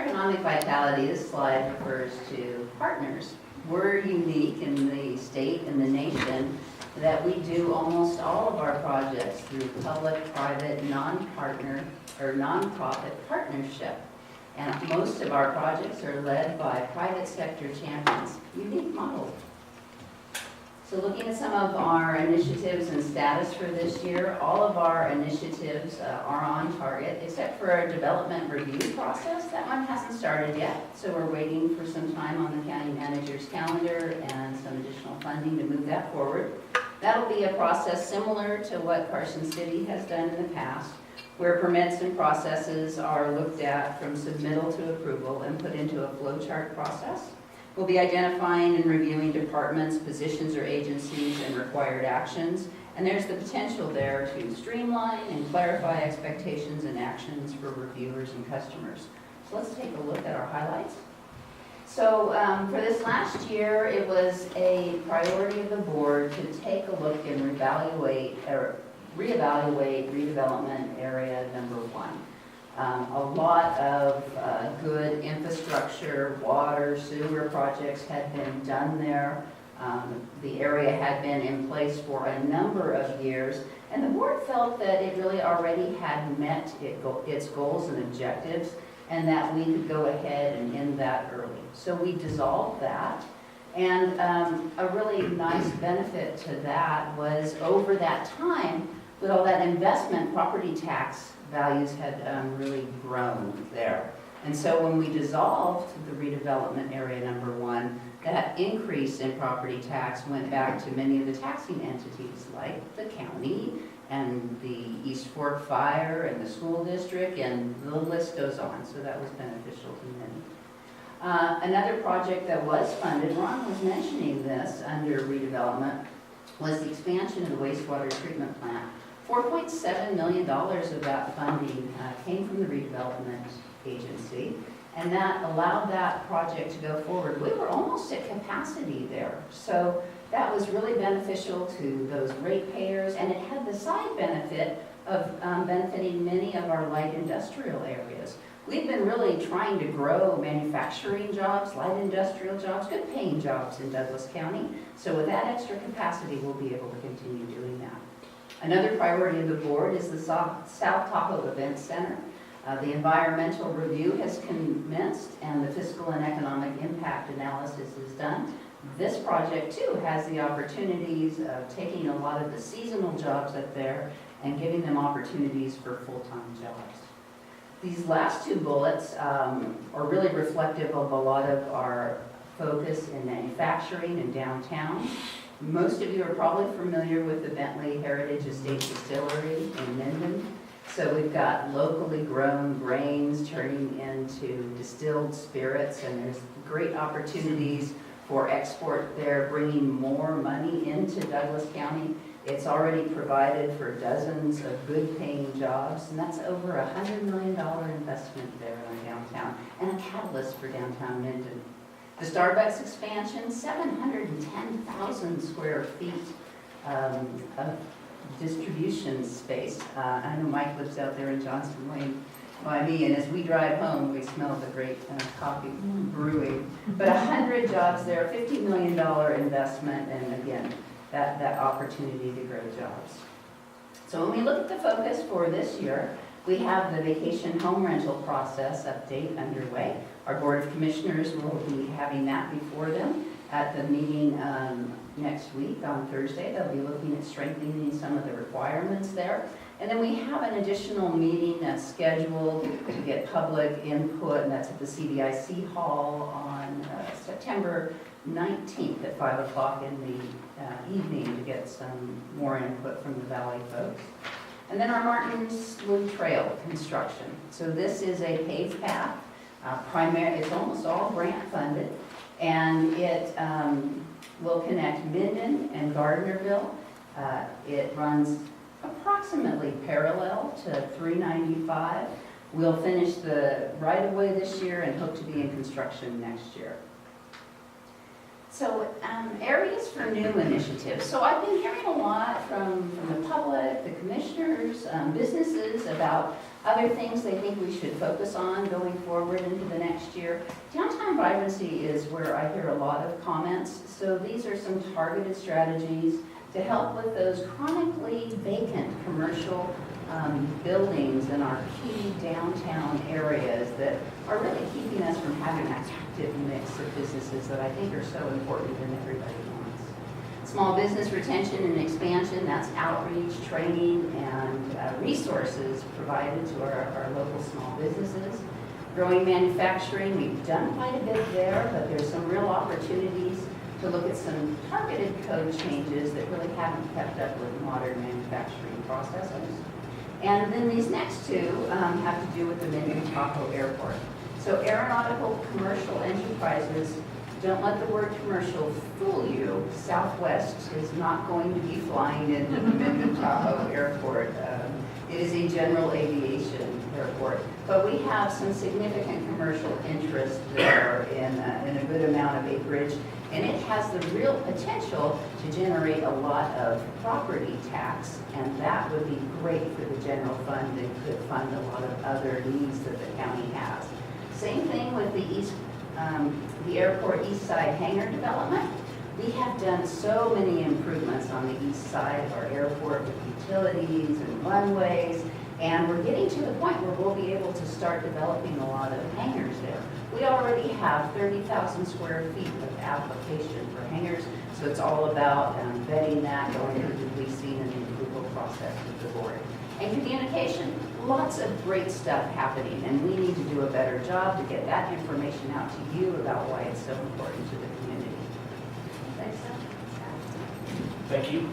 economic vitality, this slide refers to partners. We're unique in the state and the nation that we do almost all of our projects through public-private, non-partner, or non-profit partnership. And most of our projects are led by private sector champions. Unique model. So looking at some of our initiatives and status for this year, all of our initiatives are on target, except for our development review process. That one hasn't started yet, so we're waiting for some time on the county manager's calendar and some additional funding to move that forward. That'll be a process similar to what Carson City has done in the past, where permits and processes are looked at from submittal to approval and put into a flowchart process. We'll be identifying and reviewing departments, positions, or agencies and required actions. And there's the potential there to streamline and clarify expectations and actions for reviewers and customers. So let's take a look at our highlights. So for this last year, it was a priority of the board to take a look and reevaluate redevelopment area number 1. A lot of good infrastructure, water, sewer projects had been done there. The area had been in place for a number of years, and the board felt that it really already had met its goals and objectives, and that we could go ahead and end that early. So we dissolved that, and a really nice benefit to that was over that time, with all that investment, property tax values had really grown there. And so when we dissolved the redevelopment area number 1, that increase in property tax went back to many of the taxing entities like the county and the East Fork Fire and the school district, and the list goes on. So that was beneficial to many. Another project that was funded, Ron was mentioning this under redevelopment, was the expansion of the wastewater treatment plant. $4.7 million of that funding came from the redevelopment agency, and that allowed that project to go forward. We were almost at capacity there, so that was really beneficial to those ratepayers, and it had the side benefit of benefiting many of our light industrial areas. We've been really trying to grow manufacturing jobs, light industrial jobs, good paying jobs in Douglas County, so with that extra capacity, we'll be able to continue doing that. Another priority of the board is the South Tahoe Event Center. The environmental review has commenced and the fiscal and economic impact analysis is done. This project too has the opportunities of taking a lot of the seasonal jobs up there and giving them opportunities for full-time jobs. These last 2 bullets are really reflective of a lot of our focus in manufacturing and downtown. Most of you are probably familiar with the Bentley Heritage Estate Distillery in Minden. So we've got locally grown grains turning into distilled spirits, and there's great opportunities for export there, bringing more money into Douglas County. It's already provided for dozens of good paying jobs, and that's over $100 million investment there in downtown, and a catalyst for downtown Minden. The Starbucks expansion, 710,000 square feet of distribution space. I know Mike lives out there in Johnston Lane by me, and as we drive home, we smell the great coffee brewing. But 100 jobs there, $50 million investment, and again, that opportunity to grow jobs. So when we look at the focus for this year, we have the vacation home rental process update underway. Our Board of Commissioners will be having that before them at the meeting next week on Thursday. They'll be looking at strengthening some of the requirements there. And then we have an additional meeting that's scheduled to get public input, and that's at the CDIC Hall on September 19th at 5 o'clock in the evening to get some more input from the Valley folks. And then our Martin Slough Trail construction. So this is a paved path. It's almost all grant funded, and it will connect Minden and Gardnerville. It runs approximately parallel to 395. We'll finish the right-of-way this year and hope to be in construction next year. So areas for new initiatives. So I've been hearing a lot from the public, the commissioners, businesses about other things they think we should focus on going forward into the next here. Downtown vibrancy is where I hear a lot of comments. So these are some targeted strategies to help with those chronically vacant commercial buildings in our key downtown areas that are really keeping us from having that active mix of businesses that I think are so important and everybody wants. Small business retention and expansion, that's outreach, training, and resources provided to our local small businesses. Growing manufacturing, we've done quite a bit there, but there's some real opportunities to look at some targeted code changes that really haven't kept up with modern manufacturing processes. And then these next two have to do with the Minden Tahoe Airport. So aeronautical commercial enterprises, don't let the word commercial fool you. Southwest is not going to be flying into the Minden Tahoe Airport. It is a general aviation airport. But we have some significant commercial interest there in a good amount of acreage. And it has the real potential to generate a lot of property tax, and that would be great for the general fund and could fund a lot of other needs that the county has. Same thing with the airport east side hangar development. We have done so many improvements on the east side of our airport with utilities and runways, and we're getting to the point where we'll be able to start developing a lot of hangars there. We already have 30,000 square feet of application for hangars, so it's all about vetting that, going through the leasing and the approval process with the board. And communication, lots of great stuff happening, and we need to do a better job to get that information out to you about why it's so important to the community. Thanks. Thank you.